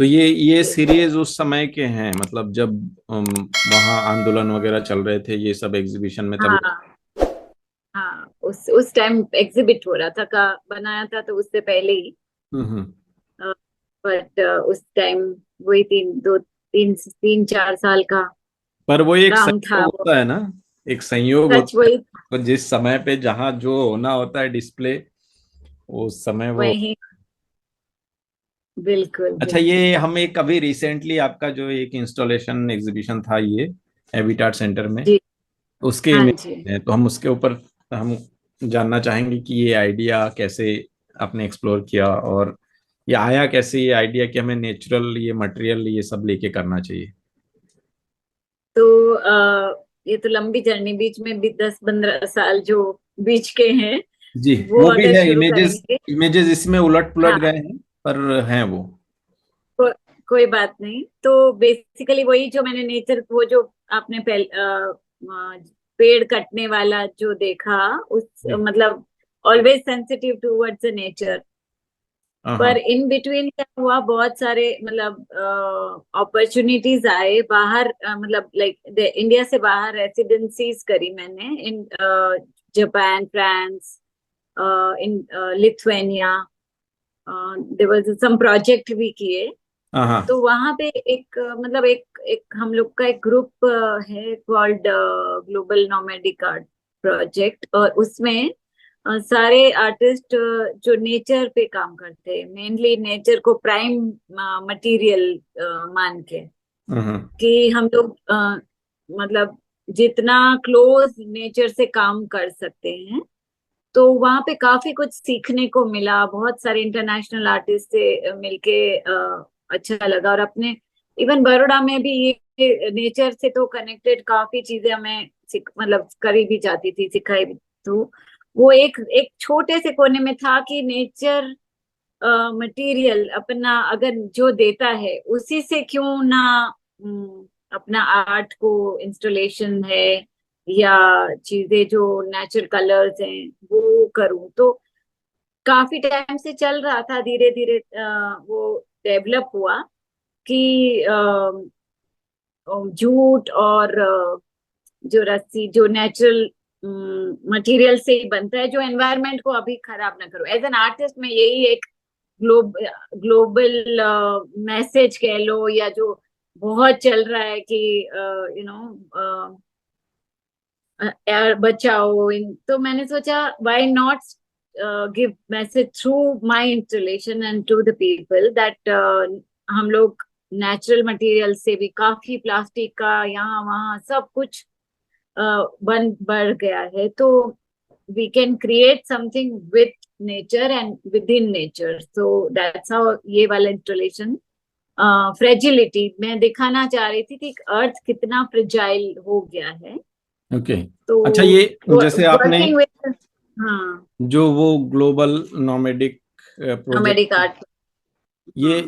तो ये सीरीज उस समय के हैं, मतलब जब वहाँ आंदोलन वगैरह चल रहे थे, ये सब एग्जीबिशन में तब। हाँ हाँ, उस टाइम एग्जिबिट हो रहा था का बनाया था, तो उससे पहले ही। हम्म। बट उस टाइम वही तीन चार साल का पर वो एक काम था संयोग वो। होता है ना, एक संयोग सच होता है। वही। तो जिस समय पे जहाँ जो होना होता है डिस्प्ले, उस समय वो। वही, बिल्कुल अच्छा, बिल्कुल। ये हम एक अभी रिसेंटली आपका जो एक इंस्टॉलेशन एग्जीबिशन था, ये हैबिटाट सेंटर में, जी। उसके हाँ इमेज जी। हैं, तो हम उसके ऊपर हम जानना चाहेंगे कि ये आइडिया कैसे आपने एक्सप्लोर किया, और ये आया कैसे ये आइडिया कि हमें नेचुरल ये मटेरियल ये सब लेके करना चाहिए। तो ये तो लंबी जर्नी, बीच में भी 10-15 साल जो बीच के हैं, जी, वो वो भी अगर है, शुरू इमेजेस करेंगे। इमेजेस इसमें उलट पुलट हाँ, गए हैं, पर हैं वो। को, कोई बात नहीं। तो बेसिकली वही जो मैंने नेचर, वो जो आपने पेड़ कटने वाला जो देखा, उस जी। मतलब always sensitive towards the nature. हाँ पर हाँ। इन बिटवीन क्या हुआ, बहुत सारे मतलब अपॉर्चुनिटीज आए बाहर, मतलब लाइक इंडिया से बाहर रेसिडेंसीज करी मैंने in Japan, France, in Lithuania. There was some project भी किए। हाँ हाँ। तो वहां पे एक मतलब एक एक हम लोग का एक ग्रुप है called global nomadic art project, और उसमें सारे आर्टिस्ट जो नेचर पे काम करते हैं, मेनली नेचर को प्राइम मटेरियल मान के, हम्म। कि हम लोग मतलब जितना क्लोज नेचर से काम कर सकते हैं। तो वहां पे काफी कुछ सीखने को मिला, बहुत सारे इंटरनेशनल आर्टिस्ट से मिलके अच्छा लगा। और अपने इवन बड़ौदा में भी ये नेचर से तो कनेक्टेड काफी चीजें हमें मतलब करी भी जाती थी, सिखाई भी। तो वो एक एक छोटे से कोने में था कि नेचर मटेरियल अपना अगर जो देता है, उसी से क्यों ना अपना आर्ट को, इंस्टॉलेशन है या चीजें जो नेचुरल कलर्स हैं वो करूं। तो काफी टाइम से चल रहा था, धीरे धीरे वो डेवलप हुआ कि जूट और जो रस्सी जो नेचुरल मटेरियल से ही बनता है, जो एनवायरनमेंट को अभी खराब ना करो। एज एन आर्टिस्ट में यही एक ग्लोबल मैसेज कह लो, या जो बहुत चल रहा है कि यू नो एयर बचाओ। तो मैंने सोचा why not give message through my installation and to the people that हम लोग नेचुरल मटेरियल से भी, काफी प्लास्टिक का यहाँ वहाँ सब कुछ बन बढ़ गया है, तो we can create something with nature and within nature. So that's how ये वाला इंस्टॉलेशन। फ्रेजिलिटी मैं दिखाना चाह रही थी कि अर्थ कितना फ्रिजाइल हो गया है। ओके। तो अच्छा, ये जैसे आपने वर्किंग विद, हाँ, जो वो global nomadic nomadic project, art.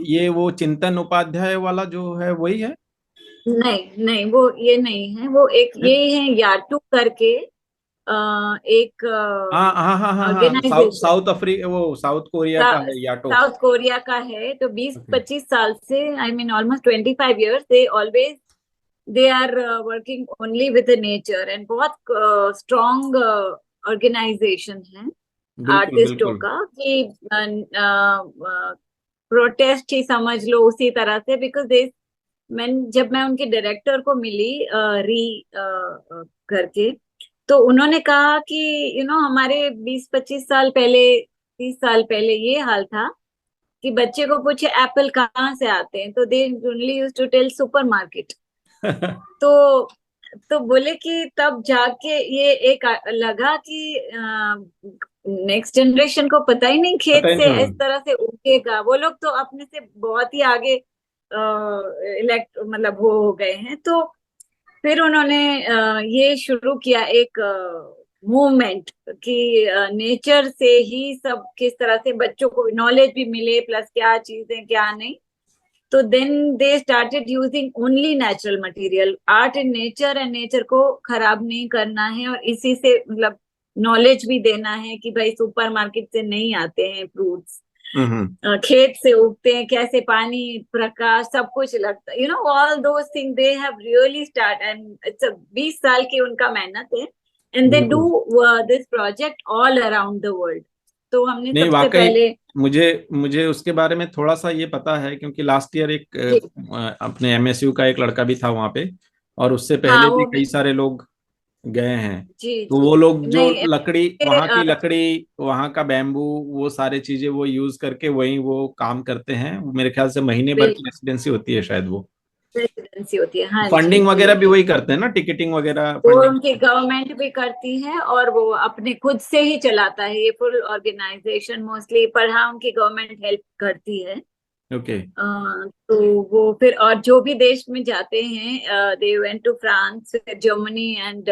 ये वो चिंतन उपाध्याय वाला जो है वही है? नहीं नहीं, वो ये नहीं है, वो एक ये है याटू करके एक हाँ हाँ हाँ हाँ हाँ, साउथ ऑर्गेनाइजेशन। साउथ अफ्रीका, वो साउथ कोरिया का है, याटो। साउथ कोरिया का है। तो बीस ओके। पच्चीस साल से, I mean almost 25 years, they always they are working only with nature, and बहुत स्ट्रॉन्ग ऑर्गेनाइजेशन है बिल्कुल आर्टिस्टों बिल्कुल। का, कि प्रोटेस्ट ही समझ लो उसी तरह से। बिकॉज दे जब मैं उनके डायरेक्टर को मिली री करके, तो उन्होंने कहा कि हमारे 20-25 साल पहले, 30 साल पहले ये हाल था कि बच्चे को पूछे एप्पल कहाँ से आते हैं, तो they only use to tell supermarket. तो बोले कि तब जाके ये एक लगा कि नेक्स्ट जनरेशन को पता ही नहीं खेत पता ही से नहीं होगा। इस तरह से उगेगा। वो लोग तो अपने से बहुत ही आगे इलेक्ट मतलब वो हो गए हैं। तो फिर उन्होंने ये शुरू किया एक मूवमेंट कि नेचर से ही सब किस तरह से बच्चों को नॉलेज भी मिले, प्लस क्या चीजें क्या नहीं। तो then they started using only natural material, art in nature, and nature को खराब नहीं करना है, और इसी से मतलब नॉलेज भी देना है कि भाई सुपर मार्केट से नहीं आते हैं फ्रूट्स। खेत से उगते हैं, कैसे पानी, प्रकाश, सब कुछ लगता है, all those thing they have really start, and it's 20 साल की उनका मेहनत है, एंड दे डू बिल्कुल। This project all around the world. तो हमने नहीं, सबसे वाकई पहले, मुझे मुझे उसके बारे में थोड़ा सा ये पता है, क्योंकि लास्ट ईयर एक जी, अपने एमएसयू का एक लड़का भी था वहां पे, और उससे हाँ, पहले भी वो कई सारे लोग गए हैं। जी तो जी, वो लोग जो नहीं, लकड़ी, वहां की अ, लकड़ी, वहां का बैम्बू, वो सारे चीजें वो यूज करके वही वो काम करते हैं। मेरे ख्याल से महीने भर की बिल्कुल रेसिडेंसी होती है शायद वो। रेसिडेंसी होती है, हाँ जी फंडिंग जी वगैरह भी जी। वही करते हैं ना, टिकटिंग वगैरह, वो फंडिंग। उनकी गवर्नमेंट भी करती है, और वो अपने खुद से ही चलाता है ये फुल ऑर्गेनाइजेशन मोस्टली, पर हाँ उनकी गवर्नमेंट हेल्प करती है। ओके। तो वो फिर, और जो भी देश में जाते हैं, they went to France, Germany and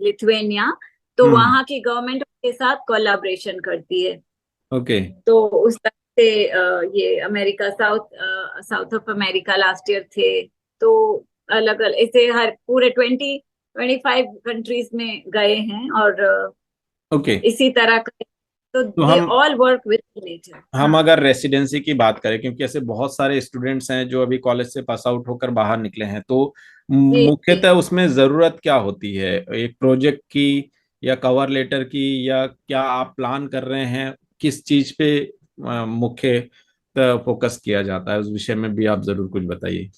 Lithuania, तो हम्म। वहाँ की गवर्नमेंट के साथ कोलैबोरेशन करती है। ओके। तो उस तरह से ये America, south of America last year थे, तो अलग अलग ऐसे हर पूरे 25 कंट्रीज में गए हैं, और ओके। इसी तरह का, तो तो दे हम ऑल वर्क विद नेचर। हम हाँ अगर रेसिडेंसी की बात करें, क्योंकि ऐसे बहुत सारे स्टूडेंट्स हैं जो अभी कॉलेज से पास आउट होकर बाहर निकले हैं, तो जी जी, मुख्यतः उसमें जरूरत क्या होती है? एक प्रोजेक्ट की, या कवर लेटर की, या क्या आप प्लान कर रहे हैं? किस चीज पे मुख्य फोकस किया जाता है? उस विषय में भी आप जरूर कुछ बताइए।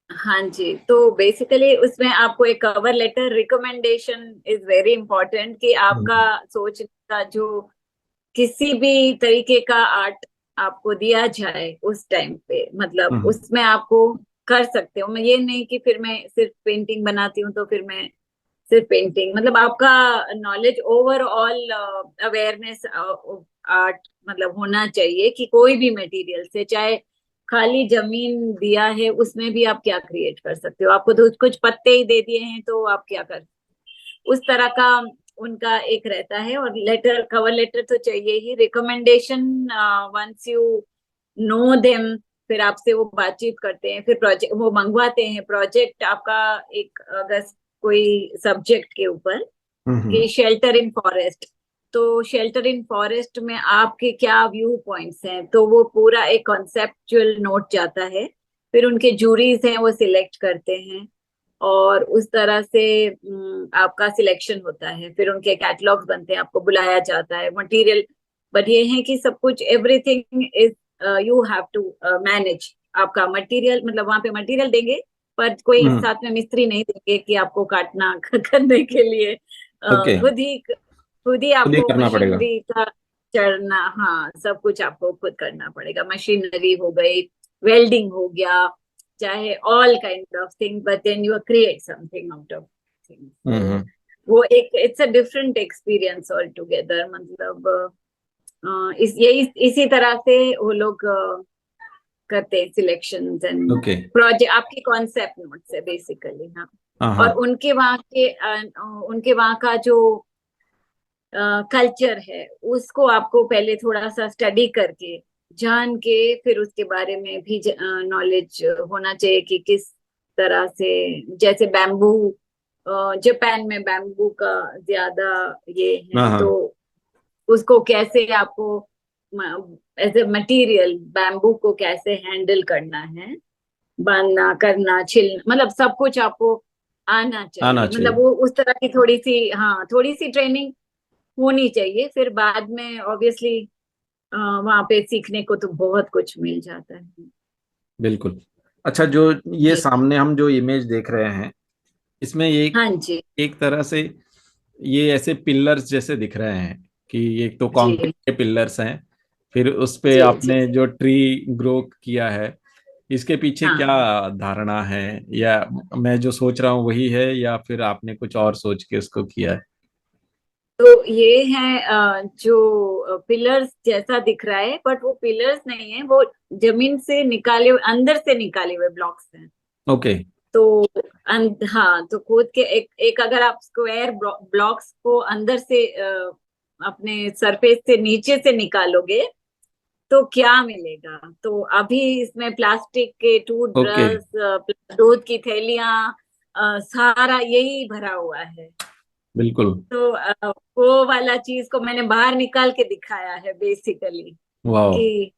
हाँ जी, तो बेसिकली उसमें आपको एक cover letter, recommendation is very important, कि आपका हम्म। सोचने का जो किसी भी तरीके का आर्ट आपको दिया जाए उस टाइम पे, मतलब हम्म। उसमें आपको कर सकते हो। मैं ये नहीं कि फिर मैं सिर्फ पेंटिंग बनाती हूँ तो फिर मैं सिर्फ पेंटिंग, मतलब आपका नॉलेज ओवरऑल, अवेयरनेस आर्ट मतलब होना चाहिए, कि कोई भी मटेरियल से, चाहे खाली जमीन दिया है उसमें भी आप क्या क्रिएट कर सकते हो, आपको तो कुछ पत्ते ही दे दिए हैं तो आप क्या कर, उस तरह का उनका एक रहता है। और लेटर, कवर लेटर तो चाहिए ही, recommendation, once you know them, फिर आपसे वो बातचीत करते हैं, फिर प्रोजेक्ट वो मंगवाते हैं, प्रोजेक्ट आपका एक अगर कोई सब्जेक्ट के ऊपर, कि हम्म। शेल्टर इन फॉरेस्ट, तो शेल्टर इन फॉरेस्ट में आपके क्या व्यू पॉइंट्स हैं, तो वो पूरा एक कॉन्सेप्चुअल नोट जाता है, फिर उनके जूरीज हैं वो सिलेक्ट करते हैं, और उस तरह से आपका सिलेक्शन होता है, फिर उनके कैटलॉग्स बनते हैं, आपको बुलाया जाता है, मटेरियल। बट ये है कि सब कुछ, everything is, you have to manage आपका मटेरियल, मतलब वहां पे मटेरियल देंगे, पर कोई हम्म। साथ में मिस्त्री नहीं देंगे कि आपको काटना करने के लिए, ओके। खुद ही खुद ही आपको करना पड़ेगा। मशीनरी का चढ़ना, हाँ सब कुछ आपको खुद करना पड़ेगा, मशीनरी हो गई, वेल्डिंग हो गया, चाहे all kind of thing, but then you create something out of thing. तो हम्म। वो एक, it's a different experience altogether, मतलब इसी तरह से वो लोग करते हैं सिलेक्शंस एंड ओके। प्रोजेक्ट, आपकी कॉन्सेप्ट नोट्स है बेसिकली, हाँ। हाँ और हाँ। उनके वहाँ का जो कल्चर है, उसको आपको पहले थोड़ा सा स्टडी करके, जान के, फिर उसके बारे में भी नॉलेज होना चाहिए, कि किस तरह से, जैसे बैम्बू, जापान में बैम्बू का ज्यादा ये हाँ है, तो हाँ। उसको कैसे आपको एज ए मटेरियल बैम्बू को कैसे हैंडल करना है, बांधना, करना, छिलना, मतलब सब कुछ आपको आना आना चाहिए, मतलब चाहिए। वो उस तरह की थोड़ी सी, हाँ थोड़ी सी ट्रेनिंग होनी चाहिए, फिर बाद में ऑब्वियसली वहां पे सीखने को तो बहुत कुछ मिल जाता है। बिल्कुल। अच्छा, जो ये जी, सामने हम जो इमेज देख रहे हैं, इसमें एक हाँ जी एक तरह से ये ऐसे पिलर्स जैसे दिख रहे हैं, कि एक तो जी कंक्रीट के पिलर्स हैं, फिर उस पे जी जी, आपने जो ट्री ग्रो किया है, इसके पीछे क्या हाँ। धारणा है? या मैं जो सोच रहा हूँ वही है, या फिर आपने कुछ और सोच के इसको किया है? तो ये है, जो पिलर्स जैसा दिख रहा है, बट वो पिलर्स नहीं है, वो जमीन से निकाले हुए, अंदर से निकाले हुए ब्लॉक्स हैं। ओके। तो हाँ, तो खोद के एक एक अगर आप स्क्वायर ब्लॉक्स को अंदर से, अपने सरफेस से नीचे से निकालोगे, तो क्या मिलेगा? तो अभी इसमें प्लास्टिक के ओके। टूथब्रश, दूध की थैलियां, सारा यही भरा हुआ है। बिल्कुल। तो वो वाला चीज को मैंने बाहर निकाल के दिखाया है बेसिकली। वाह। कि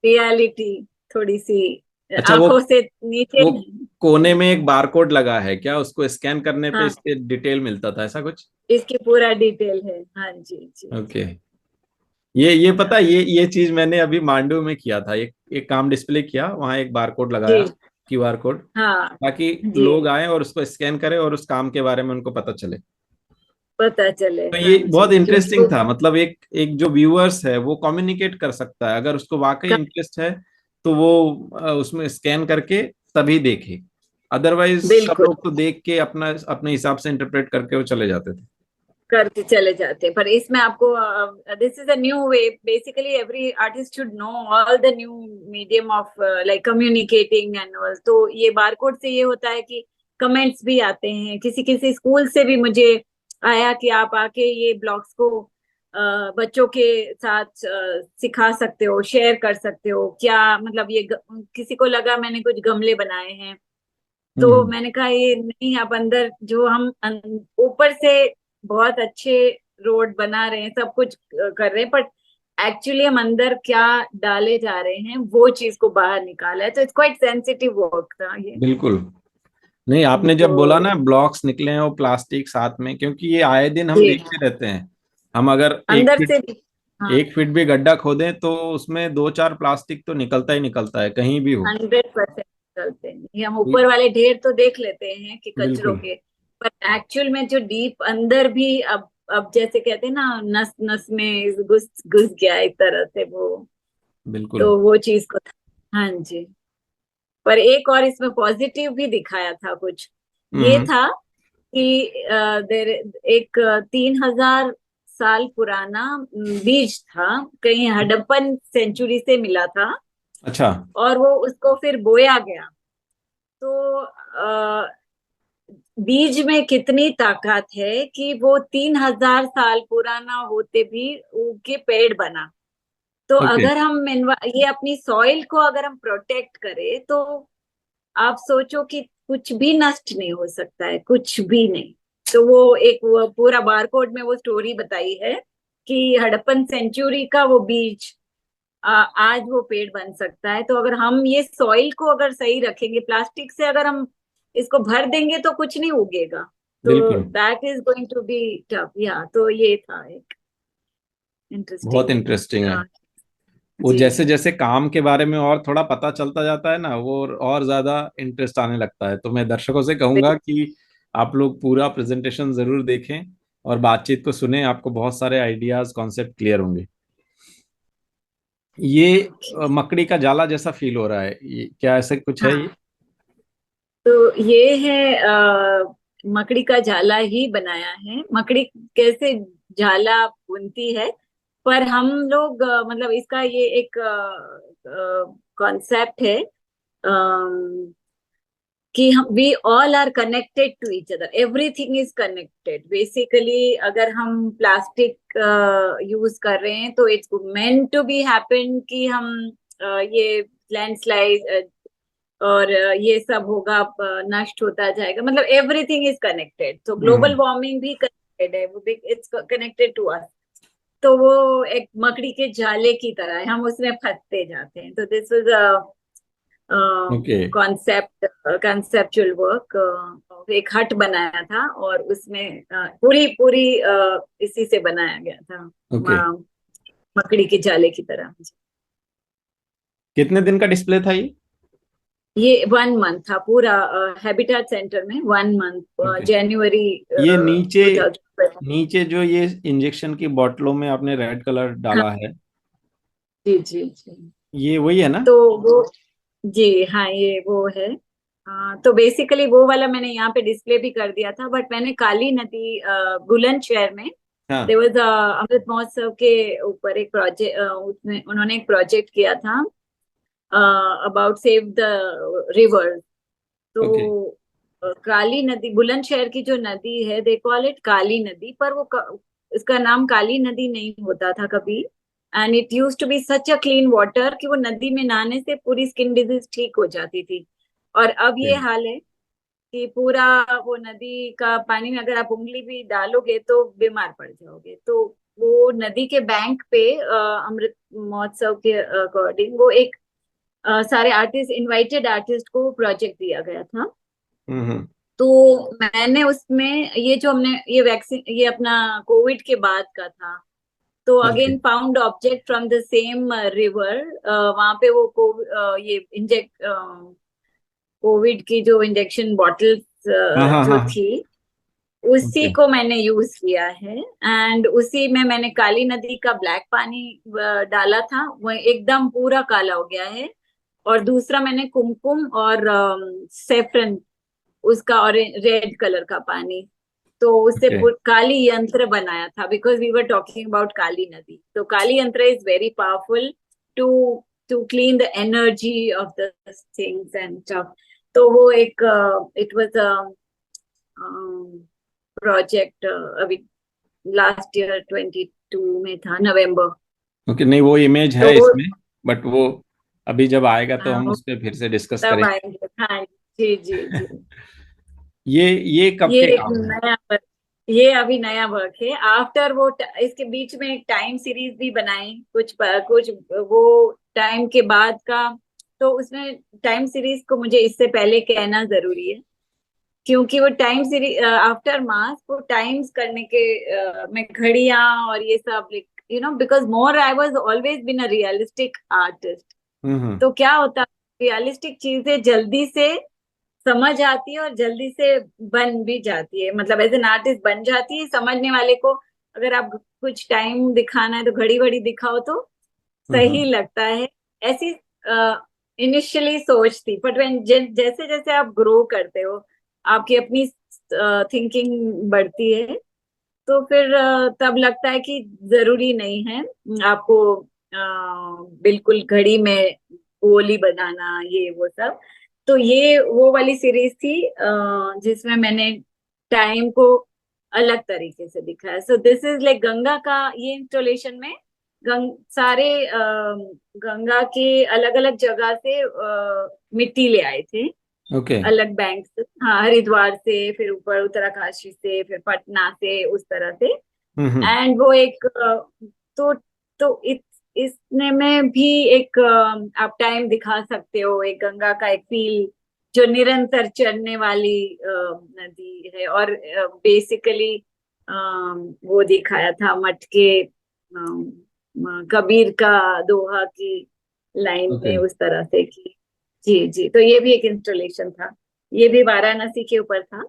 रियलिटी थोड़ी सी अच्छा, आंखों से नीचे वो नहीं। कोने में एक बारकोड लगा है क्या? उसको स्कैन करने पे हाँ, इसके डिटेल मिलता था, ऐसा कुछ? इसकी पूरा डिटेल है। हाँ जी जी ओके। जी। ये पता है, हाँ ये चीज मैंने अभी मांडू में किया था। एक काम डिस्प्ले किया, वहां एक बारकोड लगाया, जी। क्यूआर कोड, हाँ ताकि जी। लोग आए और उसको स्कैन करें और उस काम के बारे में उनको पता चले। पता चले, तो हाँ ये बहुत जी, क्योंकि इंटरेस्टिंग वो था। मतलब एक एक जो व्यूअर्स है वो कम्युनिकेट कर सकता है, अगर उसको वाकई इंटरेस्ट है तो वो उसमें स्कैन करके तभी देखे। अदरवाइज सब बिल्कुल लोग तो देख के अपना अपने हिसाब से इंटरप्रेट करके वो चले जाते थे। करके चले जाते हैं। पर इसमें आपको this is a new way, basically every artist should know all the new medium of like communicating and all. तो ये बारकोड से ये होता है कि कमेंट्स भी आते हैं, किसी किसी स्कूल से भी मुझे आया कि आप आके ये ब्लॉग्स को बच्चों के साथ सिखा सकते हो, शेयर कर सकते हो क्या। मतलब ये किसी को लगा मैंने कुछ गमले बनाए हैं, तो हम्म। मैंने कहा ये नहीं, आप अंदर जो हम ऊपर से बहुत अच्छे रोड बना रहे हैं, सब कुछ कर रहे हैं, पर एक्चुअली हम अंदर क्या डाले जा रहे हैं वो चीज को बाहर निकाला है। तो इट्स क्वाइट सेंसिटिव वर्क था ये। बिल्कुल। नहीं, आपने तो जब बोला ना ब्लॉक्स निकले हैं वो प्लास्टिक साथ में, क्योंकि ये आए दिन हम जी देखते रहते हैं। हम अगर एक अंदर फीट से भी, हाँ, 1 फीट भी गड्ढा खोदें तो उसमें 2-4 प्लास्टिक तो निकलता ही निकलता है, कहीं भी हो। 100% चलते हैं। ये हम ऊपर वाले ढेर तो देख लेते हैं कि कचरों बिल्कुल। के, पर एक्चुअल में जो डीप अंदर भी, अब जैसे कहते हैं ना, नस नस में घुस घुस गया एक तरह से वो। बिल्कुल। तो वो चीज को, हाँ जी। पर एक और इसमें पॉजिटिव भी दिखाया था कुछ, ये हम्म। था कि देर एक 3,000 साल पुराना बीज था, कहीं हडप्पन सेंचुरी से मिला था, अच्छा। और वो उसको फिर बोया गया। तो बीज में कितनी ताकत है कि वो 3,000 साल पुराना होते भी उनके पेड़ बना। तो ओके। अगर हम ये अपनी सॉइल को अगर हम प्रोटेक्ट करें, तो आप सोचो कि कुछ भी नष्ट नहीं हो सकता है, कुछ भी नहीं। तो वो पूरा बारकोड में वो स्टोरी बताई है कि हड़प्पन सेंचुरी का वो बीज आज वो पेड़ बन सकता है। तो अगर हम ये सॉइल को अगर सही रखेंगे, प्लास्टिक से अगर हम इसको भर देंगे तो कुछ नहीं उगेगा। तो बिल्कुल। That is going to be tough. या तो ये था एक बहुत इंटरेस्टिंग। इंटरेस्टिंग है। वो जी जैसे जैसे काम के बारे में और थोड़ा पता चलता जाता है ना, वो और ज्यादा इंटरेस्ट आने लगता है। तो मैं दर्शकों से कहूंगा कि आप लोग पूरा प्रेजेंटेशन जरूर देखें और बातचीत को सुने, आपको बहुत सारे आइडियाज कॉन्सेप्ट क्लियर होंगे। ये मकड़ी का जाला जैसा फील हो रहा है, ये क्या ऐसा कुछ है ये? हाँ, तो ये है मकड़ी का जाला ही बनाया है। मकड़ी कैसे जाला बुनती है, पर हम लोग मतलब इसका ये एक कॉन्सेप्ट है कि हम we all are connected to each other, everything is connected basically. अगर हम प्लास्टिक यूज कर रहे हैं तो it's meant to be happen कि हम ये लैंडस्लाइड और ये सब होगा, नष्ट होता जाएगा। मतलब एवरीथिंग इज कनेक्टेड। तो ग्लोबल हम्म। वार्मिंग भी कनेक्टेड है, वो भी इट्स कनेक्टेड टू अस। तो वो एक मकड़ी के जाले की तरह है, हम उसमें फंसते जाते हैं। तो this was okay. Concept, conceptual work. एक हट बनाया था और उसमें पूरी पूरी इसी से बनाया गया था, ओके। मकड़ी के जाले की तरह। कितने दिन का डिस्प्ले था ये? ये 1 मंथ था पूरा, हैबिटेट सेंटर में 1 मंथ, ओके। जनवरी ये नीचे 2000। नीचे जो ये इंजेक्शन की बोतलों में आपने रेड कलर हाँ डाला है, जी जी जी। ये वही है ना? तो वो, जी हाँ, ये वो है। तो बेसिकली वो वाला मैंने यहाँ पे डिस्प्ले भी कर दिया था, बट मैंने काली नदी बुलंदशहर में देयर हाँ। वाज अमृत महोत्सव के ऊपर एक प्रोजेक्ट, उसमें उन्होंने एक प्रोजेक्ट किया था अबाउट सेव द रिवर। तो ओके। काली नदी, बुलंदशहर की जो नदी है, दे कॉल इट काली नदी, पर वो इसका नाम काली नदी नहीं होता था कभी। And it use to be such a clean water कि वो नदी में नहाने से पूरी स्किन डिजीज ठीक हो जाती थी। और अब ये हाल है कि पूरा वो नदी का पानी में अगर आप उंगली भी डालोगे तो बीमार पड़ जाओगे। तो वो नदी के बैंक पे अमृत महोत्सव के अकॉर्डिंग वो एक सारे आर्टिस्ट, इनवाइटेड आर्टिस्ट को प्रोजेक्ट दिया गया था। हम्म। तो मैंने उसमें ये जो हमने ये वैक्सीन, ये अपना कोविड के बाद का था, तो okay. Again found object from the same river, वहां पे वो ये इंजेक्ट कोविड की जो इंजेक्शन बॉटल्स हाँ हाँ जो हाँ। थी, उसी ओके। को मैंने यूज किया है। एंड उसी में मैंने काली नदी का ब्लैक पानी डाला था, वो एकदम पूरा काला हो गया है। और दूसरा मैंने कुमकुम और सेफ्रन, उसका ऑरेंज रेड कलर का पानी, तो उससे ओके। काली यंत्र बनाया था, because we were talking about Kali नदी। तो काली यंत्र is very powerful to to clean the energy of the things and stuff. तो वो एक इट वाज अ प्रोजेक्ट अभी लास्ट ईयर 22 में था, नवंबर। ओके, नहीं वो इमेज तो है इसमें, बट वो अभी जब आएगा तो हम वो उस पर फिर से डिस्कस तब करेंगे। आएंगे, हाँ जी जी जी। ये कब ये के एक काम है? नया वर्क, ये अभी नया वर्क है। आफ्टर वो इसके बीच में एक टाइम सीरीज भी बनाई, कुछ वो टाइम के बाद का। तो उसमें टाइम सीरीज को मुझे इससे पहले कहना जरूरी है, क्योंकि वो टाइम सीरीज आफ्टर मास वो टाइम्स करने के में घड़ियां और ये सब, because more I was always been a realistic artist. Hmm. तो क्या होता, रियलिस्टिक चीजें जल्दी से समझ आती है और जल्दी से बन भी जाती है, मतलब एज एन आर्टिस्ट बन जाती है समझने वाले को। अगर आप कुछ टाइम दिखाना है तो घड़ी घड़ी दिखाओ तो सही हम्म। लगता है। ऐसी इनिशियली सोच थी, बट व्हेन जैसे जैसे आप ग्रो करते हो, आपकी अपनी थिंकिंग बढ़ती है, तो फिर तब लगता है कि जरूरी नहीं है आपको बिल्कुल घड़ी में गोली बनाना, ये वो सब। तो ये वो वाली सीरीज थी जिसमें मैंने टाइम को अलग तरीके से दिखाया। So this is like Ganga का ये इंस्टॉलेशन में सारे गंगा के अलग अलग जगह से मिट्टी ले आए थे, ओके। अलग बैंक से, हाँ, हरिद्वार से, फिर ऊपर उत्तरकाशी से, फिर पटना से, उस तरह से। हम्म। एंड वो एक तो इसने में भी एक आप टाइम दिखा सकते हो, एक गंगा का एक फील जो निरंतर चलने वाली नदी है। और बेसिकली वो दिखाया था मट के कबीर का दोहा की लाइन ओके। में, उस तरह से की। जी जी, तो ये भी एक इंस्टॉलेशन था, ये भी वाराणसी के ऊपर था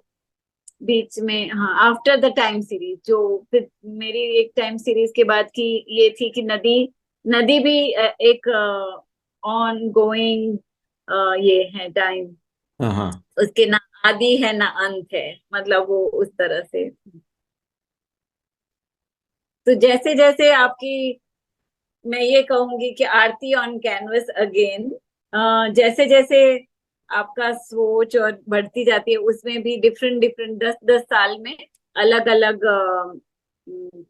बीच में। हाँ, आफ्टर द टाइम सीरीज, जो फिर मेरी एक टाइम सीरीज के बाद की ये थी कि नदी नदी भी एक ऑन गोइंग ये है टाइम, हाँ हाँ। उसके ना आदि है ना अंत है, मतलब वो उस तरह से। तो जैसे जैसे आपकी, मैं ये कहूंगी कि आरती ऑन कैनवस अगेन, जैसे जैसे आपका सोच और बढ़ती जाती है, उसमें भी डिफरेंट डिफरेंट 10-10 साल में अलग अलग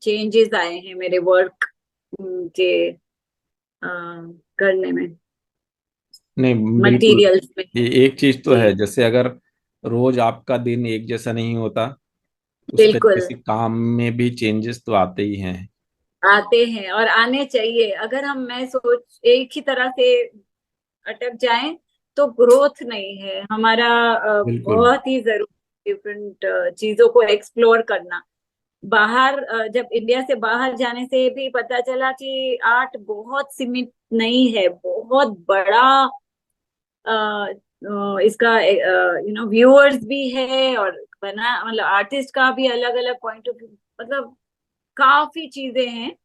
चेंजेस आए हैं मेरे वर्क के करने में, नहीं बिल्कुल। मटेरियल्स में। ये एक चीज तो जी, है, जैसे अगर रोज आपका दिन एक जैसा नहीं होता, उस तरीके बिल्कुल से काम में भी चेंजेस तो आते ही हैं। आते हैं और आने चाहिए। अगर हम मैं सोच एक ही तरह से अटक जाएं तो ग्रोथ नहीं है हमारा। बिल्कुल। बहुत ही जरूरी डिफरेंट चीजों को एक्सप्लोर करना। बाहर जब इंडिया से बाहर जाने से भी पता चला कि आर्ट बहुत सीमित नहीं है, बहुत बड़ा इसका व्यूअर्स भी है, और बना मतलब आर्टिस्ट का भी अलग अलग पॉइंट ऑफ व्यू, मतलब काफी चीजें हैं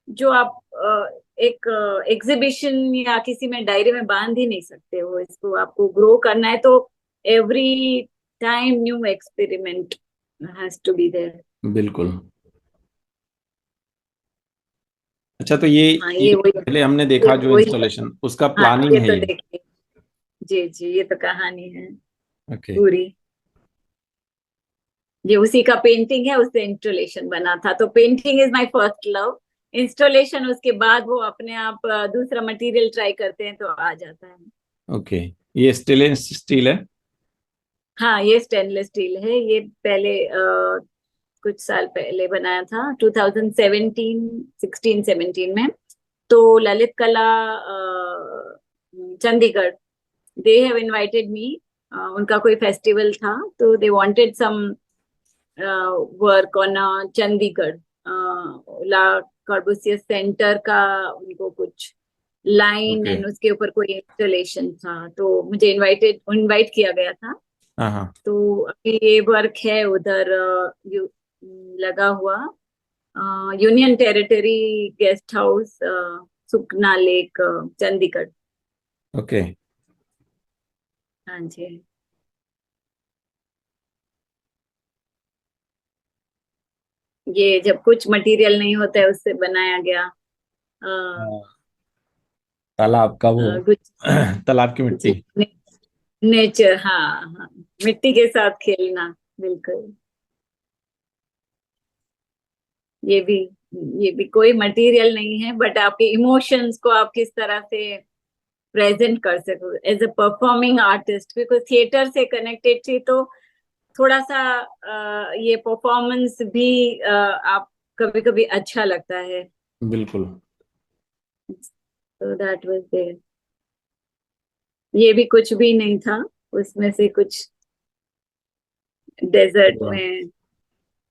जो आप एक एग्जीबिशन या किसी में डायरी में बांध ही नहीं सकते हो। इसको आपको ग्रो करना है तो every time new experiment has to be there. बिल्कुल। अच्छा, तो ये हाँ, ये ये वही, पहले हमने ये देखा जो वही। इंस्टॉलेशन, उसका हाँ, प्लानिंग ये है तो ये? देखिए, जी जी, ये तो कहानी है ओके। पूरी। ये उसी का पेंटिंग है, उससे इंस्टॉलेशन बना था। तो painting is my first love, installation उसके बाद वो अपने आप दूसरा मटेरियल ट्राई करते हैं तो आ जाता है। ओके, ये स्टेनलेस स्टील है? हाँ, ये स्टेनलेस स्टील है। ये पहले कुछ साल पहले बनाया था, 2017 16 17 में। तो Lalit Kala Chandigarh, they have invited me. उनका कोई फेस्टिवल था, तो they wanted some work on Chandigarh Le Corbusier's centre का, उनको कुछ लाइन ओके। एंड उसके ऊपर कोई इंस्टॉलेशन था, तो मुझे इनवाइट किया गया था। हाँ हाँ। तो अभी ये वर्क है उधर लगा हुआ, यूनियन टेरिटरी गेस्ट हाउस, सुखना लेक, चंडीगढ़। ओके। हाँ जी। ये जब कुछ मटेरियल नहीं होता है उससे बनाया गया हाँ, तालाब का वो कुछ। तालाब की जी, मिट्टी। नेचर, हाँ हाँ, मिट्टी के साथ खेलना, बिल्कुल। ये भी ये भी कोई मटेरियल नहीं है, बट आपके इमोशंस को आप किस तरह से प्रेजेंट कर सको as a performing artist, because theatre से कनेक्टेड थी, तो थोड़ा सा ये परफॉर्मेंस भी आप कभी कभी अच्छा लगता है। बिल्कुल। तो दैट वाज देयर। ये भी कुछ भी नहीं था, उसमें से कुछ डेजर्ट वाह। में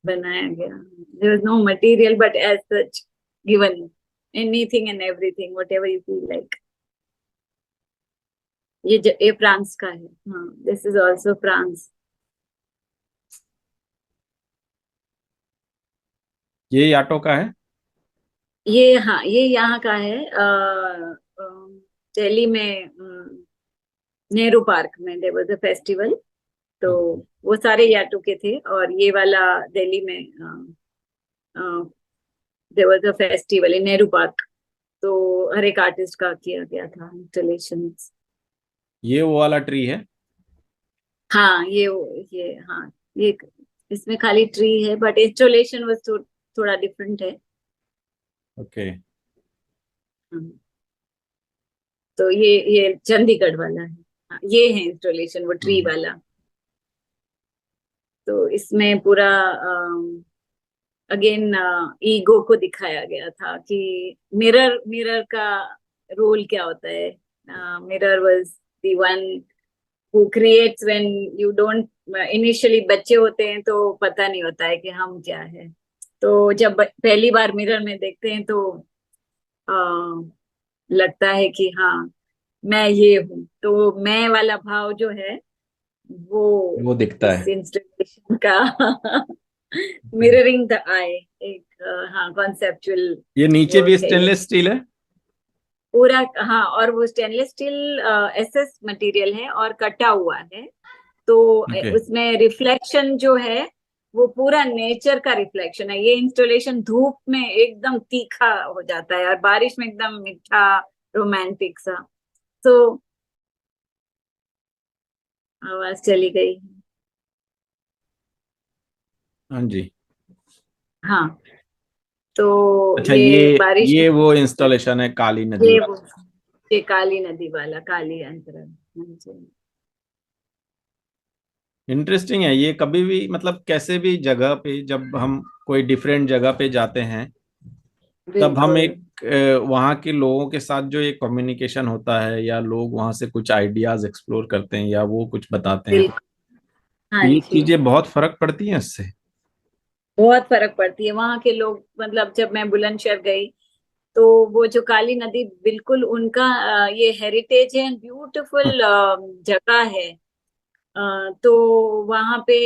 बनाया गया। There was no material but as such given anything and everything whatever you feel like. ये फ्रांस का है। हाँ, दिस इज आल्सो फ्रांस। ये याटो का है। ये, हाँ, ये यहाँ का है, दिल्ली में, नेहरू पार्क में देयर वाज अ फेस्टिवल। तो ओके। वो सारे याटू के थे, और ये वाला दिल्ली में there was a festival in Nehru park. तो हर एक आर्टिस्ट का किया गया था इंस्टॉलेशन। ये वो वाला ट्री है। हाँ, ये, हाँ, ये इसमें खाली ट्री है, बट इंस्टॉलेशन वाज थोड़ा डिफरेंट है। ओके। हाँ, तो ये चंडीगढ़ वाला है। हाँ, ये है इंस्टॉलेशन, वो ट्री हम्म। वाला। तो इसमें पूरा अगेन ईगो को दिखाया गया था कि मिरर मिरर का रोल क्या होता है। Mirror was the one who creates when you don't, initially बच्चे होते हैं तो पता नहीं होता है कि हम क्या है। तो जब पहली बार मिरर में देखते हैं, तो लगता है कि हाँ, मैं ये हूँ। तो मैं वाला भाव जो है, वो वो दिखता इस है। इंस्टॉलेशन का मिररिंग द आई, एक हाँ, कॉन्सेप्चुअल ये नीचे भी वर्क है ये स्टेनलेस स्टील है। पूरा। हाँ, और वो स्टेनलेस स्टील एसएस मटेरियल है और कटा हुआ है। तो ओके। उसमें रिफ्लेक्शन जो है, वो पूरा नेचर का रिफ्लेक्शन है। ये इंस्टॉलेशन धूप में एकदम तीखा हो जाता है, और बारिश में एकदम मीठा, रोमांटिक सा। तो आवाज चली गई। हाँ जी। हाँ, तो अच्छा, ये बारिश ये वो में, इंस्टॉलेशन है काली नदी ये वो, वाला। ये काली नदी वाला, काली अंतरन। हाँ जी। इंटरेस्टिंग है ये। कभी भी मतलब कैसे भी जगह पे जब हम कोई डिफरेंट जगह पे जाते हैं, तब हम बिल्कुल, एक वहाँ के लोगों के साथ जो एक कम्युनिकेशन होता है, या लोग वहाँ से कुछ आइडियाज एक्सप्लोर करते हैं या वो कुछ बताते हैं, बिल्कुल। तो हाँ ये जी, चीजें बहुत फर्क पड़ती हैं इससे। बहुत फर्क पड़ती है वहां के लोग। मतलब जब मैं बुलंदशहर गई, तो वो जो काली नदी, बिल्कुल उनका ये हेरिटेज है, ब्यूटीफुल जगह है। तो वहां पे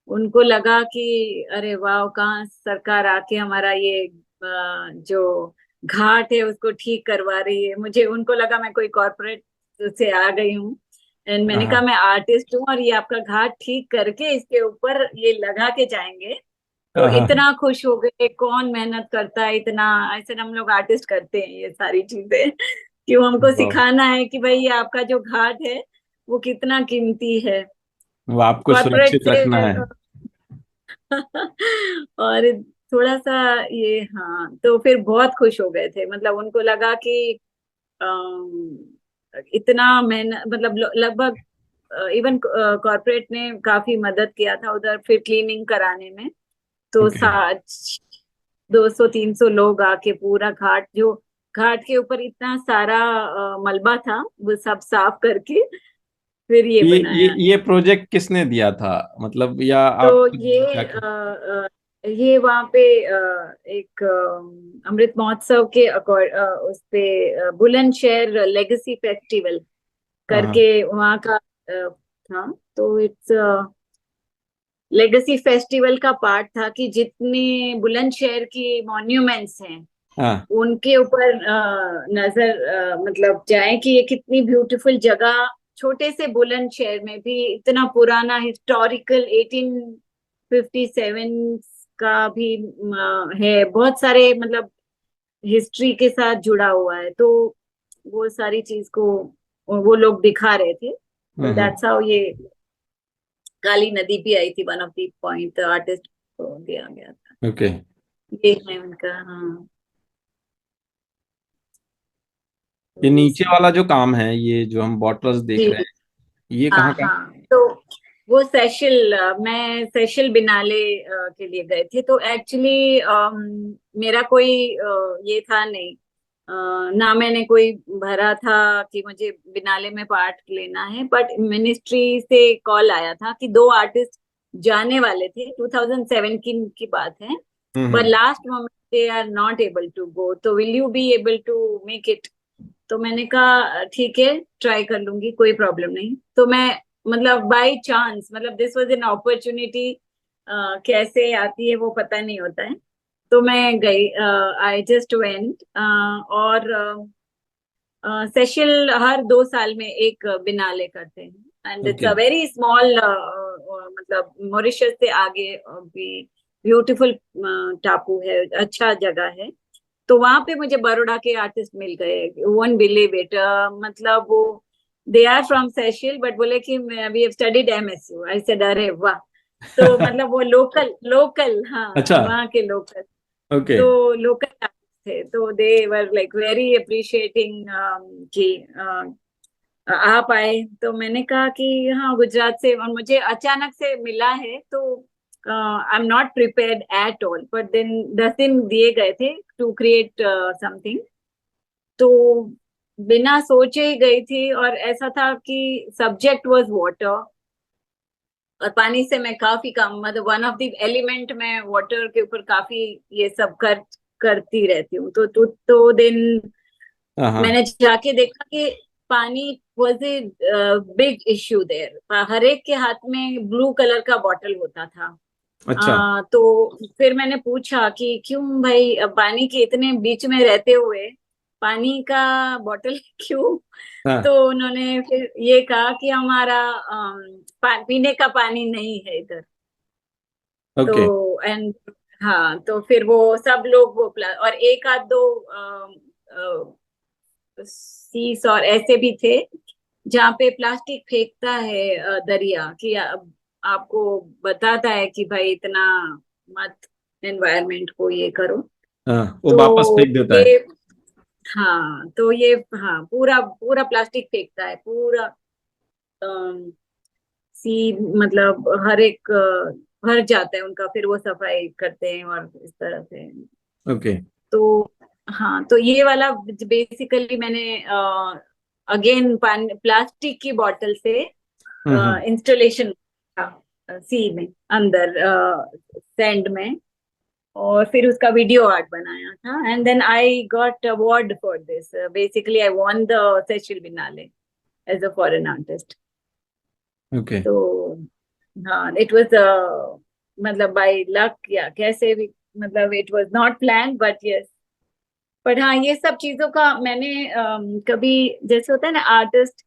उनको लगा कि अरे वाह, कहाँ सरकार आके हमारा ये जो घाट है उसको ठीक करवा रही है। मुझे उनको लगा मैं कोई कॉर्पोरेट से आ गई हूँ, एंड मैंने कहा हाँ मैं आर्टिस्ट हूँ, और ये आपका घाट ठीक करके इसके ऊपर ये लगा के जाएंगे। तो हाँ हाँ। इतना खुश हो गए, कौन मेहनत करता है इतना। ऐसे हम लोग आर्टिस्ट करते हैं ये सारी चीजें, क्यों हमको वाह। सिखाना है कि भाई ये आपका जो घाट है वो कितना कीमती है। वो आपको कॉर्पोरेट सुरक्षित रखना से है। और थोड़ा सा ये, हाँ, तो फिर बहुत खुश हो गए थे। मतलब उनको लगा कि इतना मेहनत, मतलब लगभग इवन कॉर्पोरेट ने काफी मदद किया था उधर फिर क्लीनिंग कराने में। तो ओके। 200-300 लोग आके पूरा घाट, जो घाट के ऊपर इतना सारा मलबा था, वो सब साफ करके फिर ये ये ये बनाया। ये प्रोजेक्ट किसने दिया था, मतलब, या आप तो जाके? ये वहाँ पे एक अमृत महोत्सव के उस पे बुलंदशहर लेगेसी फेस्टिवल हाँ। करके वहाँ का था। तो इट्स लेगेसी फेस्टिवल का पार्ट था कि जितने बुलंदशहर की मॉन्यूमेंट्स हैं हाँ। उनके ऊपर नजर मतलब जाए कि ये कितनी ब्यूटीफुल जगह, छोटे से बुलंदशहर में भी इतना पुराना हिस्टोरिकल 1857 का भी है, बहुत सारे मतलब हिस्ट्री के साथ जुड़ा हुआ है। तो वो सारी चीज को वो लोग दिखा रहे थे। तो हम्म। दैट्स हाउ ये काली नदी भी आई थी, one of the point artist को दिया गया था। ओके। ये है उनका, हाँ। ये तो नीचे इसमें वाला जो काम है, ये जो हम बॉटल्स देख रहे जी, हैं, ये हाँ कहाँ का? हाँ। तो वो सेशल, मैं सेशल बिनाले के लिए गए थे। तो एक्चुअली मेरा कोई ये था नहीं, ना मैंने कोई भरा था कि मुझे बिनाले में पार्ट लेना है, बट मिनिस्ट्री से कॉल आया था कि दो आर्टिस्ट जाने वाले थे, 2017 की बात है, but hmm. Last moment they are not able to go, तो will you be able to make it? तो मैंने कहा ठीक है, ट्राई कर लूंगी, कोई प्रॉब्लम नहीं। तो मैं मतलब बाय चांस, मतलब दिस वाज एन अपॉर्चुनिटी, कैसे आती है वो पता नहीं होता है। तो मैं गई, आई जस्ट वेंट। और सेशल हर 2 साल में एक बिनाले करते हैं, and it's okay. A very small, मतलब मॉरिशस से आगे भी ब्यूटीफुल टापू है, अच्छा जगह है। तो वहां पे मुझे बड़ौदा के आर्टिस्ट मिल गए, वन बिलीव इट, मतलब वो they are from Seychelles, but बोले कि we have studied MSU. I said अरे वाह! तो मतलब वो लोकल लोकल, हाँ, अच्छा। वहाँ के लोकल। ओके। तो लोकल थे, तो दे वर लाइक वेरी अप्रिशिएटिंग कि आप आए। तो मैंने कहा कि हाँ, गुजरात से, और मुझे अचानक से मिला है, तो I am not prepared at all, but then 10 दिन दिए गए थे टू क्रिएट समथिंग। तो बिना सोचे ही गई थी, और ऐसा था कि सब्जेक्ट वाज वाटर, और पानी से मैं काफी कम, मतलब वन ऑफ द एलिमेंट में वाटर के ऊपर काफी ये सब करती रहती हूँ। तो देन हाँ हाँ। मैंने जाके देखा कि पानी was a big issue there, हर एक के हाथ में ब्लू कलर का बॉटल होता था। अच्छा। तो फिर मैंने पूछा कि क्यों भाई, पानी के इतने बीच में रहते हुए पानी का बॉटल क्यों? तो हाँ। उन्होंने फिर ये कहा कि हमारा पीने का पानी नहीं है इधर। ओके। तो एंड हाँ, तो फिर वो सब लोग वो और एक आध दो सीस और ऐसे भी थे जहाँ पे प्लास्टिक फेंकता है दरिया, कि आपको बताता है कि भाई इतना मत एनवायरनमेंट को ये करो। हाँ, वो वापस तो फेंक देता है। ये, हाँ, तो ये, हाँ, पूरा पूरा प्लास्टिक फेंकता है पूरा, सी, मतलब हर एक भर जाता है उनका, फिर वो सफाई करते हैं और इस तरह से। ओके। तो हाँ, तो ये वाला बेसिकली मैंने अगेन प्लास्टिक की बॉटल से हम्म। इंस्टॉलेशन था सी में, अंदर सैंड में, और फिर उसका वीडियो आर्ट बनाया था, and then I got award for this, basically I won the Seychelles Biennale as a foreign artist. Okay. तो हाँ, इट वाज मतलब बाय लक या कैसे भी, मतलब it was not plan, but yes. But हाँ, ये सब चीजों का मैंने कभी, जैसे होता है ना आर्टिस्ट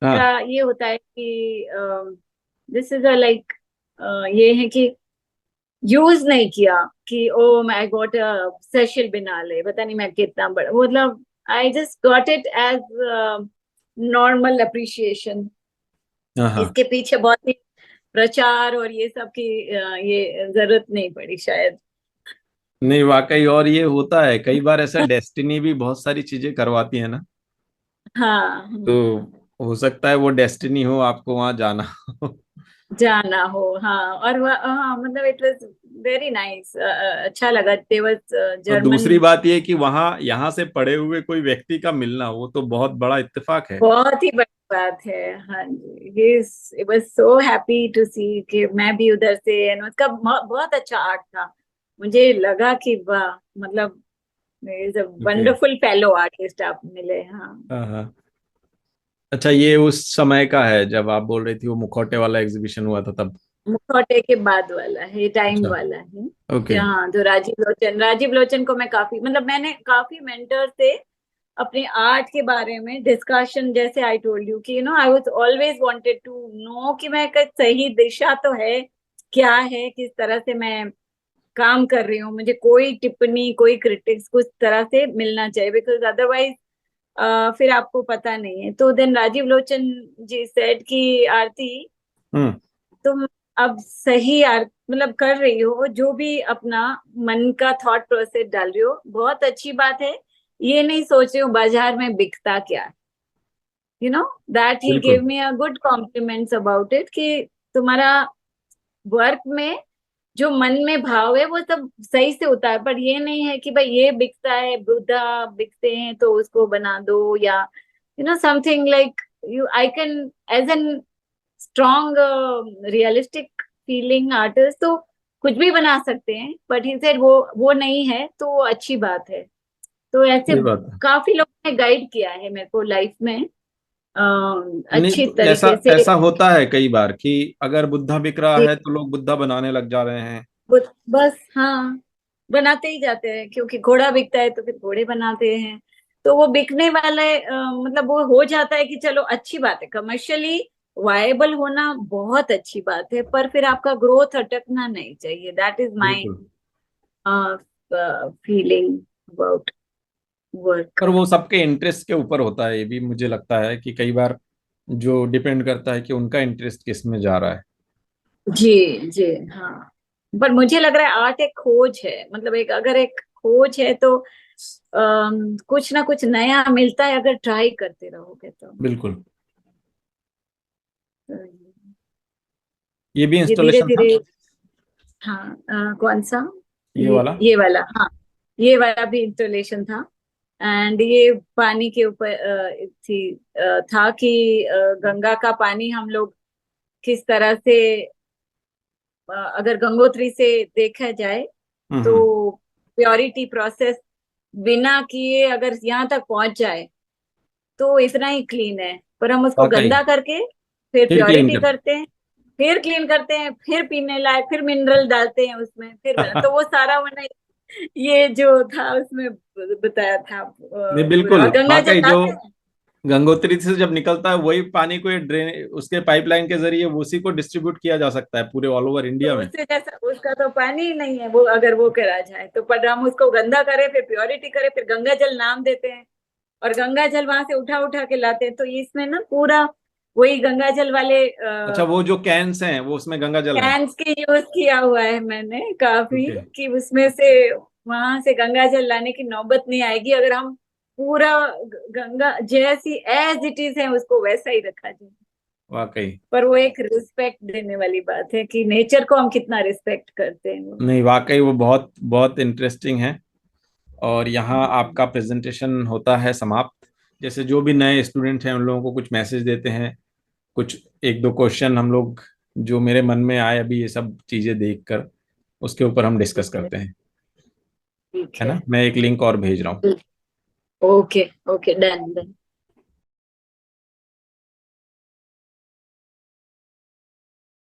का, हाँ। ये होता है कि दिस इज अ लाइक, ये है कि यूज नहीं किया कि ओ माय गॉट अ सेशल बिनाले, पता नहीं मैं कितना बड़ा, मतलब I just got it as normal appreciation. हाँ। हाँ। इसके पीछे बहुत ही प्रचार और ये सब की ये जरूरत नहीं पड़ी शायद। नहीं, वाकई, और ये होता है कई बार, ऐसा डेस्टिनी भी बहुत सारी चीजें करवाती है ना। हाँ, तो हो सकता है वो डेस्टिनी हो, आपको वहां जाना हो। जाना हो। हाँ, और वह हाँ मतलब इट वाज वेरी नाइस, अच्छा लगा। दे वाज और जर्मन। दूसरी बात ये कि वहां यहाँ से पढ़े हुए कोई व्यक्ति का मिलना, वो तो बहुत बड़ा इत्तेफाक है। बहुत ही बड़ी बात है। हाँ जी, he was so happy to see कि मैं भी उधर से, एंड उसका बहुत अच्छा आर्ट था। मुझे लगा कि वाह, मतलब is a okay. Wonderful fellow artist आप मिले। हाँ। हाँ हाँ। अच्छा, ये उस समय का है जब आप बोल रही थी वो मुखौटे वाला एग्जीबिशन हुआ था तब? मुखौटे के बाद वाला है, टाइम अच्छा। वाला है। ओके। हाँ, तो राजीव लोचन को मैं काफी, मतलब मैंने काफी मेंटर से अपने आर्ट के बारे में डिस्कशन, जैसे आई टोल्ड यू कि I was always wanted to know कि मैं एक सही दिशा तो है, क्या है, किस तरह से मैं काम कर रही हूँ। मुझे कोई टिप्पणी, कोई क्रिटिक्स कुछ तरह से मिलना चाहिए, बिकॉज अदरवाइज फिर आपको पता नहीं है। तो देन राजीव लोचन जी सेड कि आरती, हम्म। तुम अब सही मतलब कर रही हो, जो भी अपना मन का थॉट प्रोसेस डाल रही हो, बहुत अच्छी बात है। ये नहीं सोच रही हो बाजार में बिकता क्या है। दैट ही बिल्कुल। Give me a good compliments about it कि तुम्हारा वर्क में जो मन में भाव है वो सब सही से होता है, पर ये नहीं है कि भाई ये बिकता है, बुद्धा बिकते हैं तो उसको बना दो, या something like you I can as an strong realistic feeling artist तो कुछ भी बना सकते हैं, बट ही सेड वो नहीं है तो वो अच्छी बात है। तो ऐसे सही बात है। काफी लोगों ने गाइड किया है मेरे को लाइफ में, नहीं अच्छी तो ऐसा तरीके से। ऐसा होता है कई बार कि अगर बुद्धा बिक रहा जी, है तो लोग बुद्धा बनाने लग जा रहे हैं। बस हाँ, बनाते ही जाते हैं, क्योंकि घोड़ा बिकता है तो फिर घोड़े बनाते हैं। तो वो बिकने वाला है, मतलब वो हो जाता है कि चलो अच्छी बात है, कमर्शियली वायबल होना बहुत अच्छी बात है, पर फिर आपका ग्रोथ अटकना नहीं चाहिए। दैट इज माई बिल्कुल। Feeling about work. पर वो सबके इंटरेस्ट के ऊपर होता है, ये भी मुझे लगता है कि कई बार जो डिपेंड करता है कि उनका इंटरेस्ट किस में जा रहा है। जी जी। हाँ, पर मुझे लग रहा है आर्ट एक खोज है, मतलब एक, अगर एक खोज है तो कुछ ना कुछ नया मिलता है अगर ट्राई करते रहोगे तो। बिल्कुल। तो ये भी ये धीरे इंस्टॉलेशन था? धीरे। हाँ, कौन सा? ये वाला? ये वाला, हाँ। ये वाला भी इंस्टॉलेशन था। एंड ये पानी के ऊपर था कि गंगा का पानी हम लोग किस तरह से, अगर गंगोत्री से देखा जाए तो हम्म। प्योरिटी प्रोसेस बिना किए अगर यहाँ तक पहुंच जाए तो इतना ही क्लीन है, पर हम उसको वाकई। गंदा करके फिर फिर क्लीन प्योरिटी कर। करते हैं, फिर क्लीन करते हैं, फिर पीने लायक, फिर मिनरल डालते हैं उसमें, फिर तो वो सारा मैंने ये जो था उसमें बताया था नहीं पूरा। बिल्कुल, और गंगा जल वाकई जो लाते हैं गंगोत्री से जब निकलता है वही पानी को ये ड्रेन उसके पाइपलाइन के जरिए उसी को डिस्ट्रीब्यूट किया जा सकता है पूरे ऑल ओवर तो इंडिया में। उससे जैसा उसका तो पानी ही नहीं है वो, अगर वो करा जाए तो, पर हम उसको गंदा करें, फिर प्योरिटी करें, फिर गंगा जल नाम देते हैं, और गंगा जल वहां से उठा उठा के लाते हैं। तो इसमें ना पूरा वही गंगा जल वाले अच्छा, वो जो कैंस हैं वो उसमें गंगा जल है? कैंस के यूज किया हुआ है मैंने काफी, ओके। कि उसमें से वहां से गंगा जल लाने की नौबत नहीं आएगी अगर हम पूरा गंगा जैसी एज इट इज है उसको वैसा ही रखा जाए। वाकई। पर वो एक रिस्पेक्ट देने वाली बात है कि नेचर को हम कितना रिस्पेक्ट करते हैं वो। नहीं वाकई वो बहुत बहुत इंटरेस्टिंग है। और यहाँ हम्म। आपका प्रेजेंटेशन होता है समाप्त। जैसे जो भी नए स्टूडेंट हैं उन लोगों को कुछ मैसेज देते हैं, कुछ एक दो क्वेश्चन हम लोग जो मेरे मन में आए अभी ये सब चीजें देखकर, उसके ऊपर हम डिस्कस ठीक है। करते हैं। ठीक है है। ना, मैं एक लिंक और भेज रहा हूँ। Okay okay, done done.